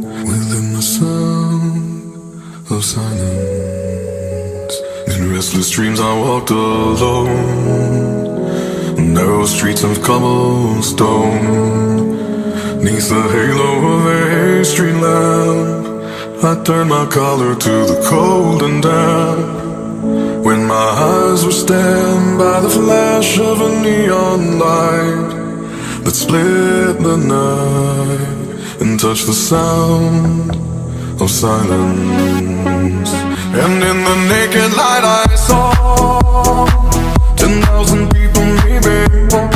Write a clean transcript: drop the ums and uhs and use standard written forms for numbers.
Within the sound of silence, in restless dreams I walked alone, narrow streets of cobblestone, neath the halo of a street lamp, I turned my collar to the cold and damp. When my eyes were stabbed by the flash of a neon light that split the night and touched the sound of silence. And in the naked light I saw 10,000 people, maybe more,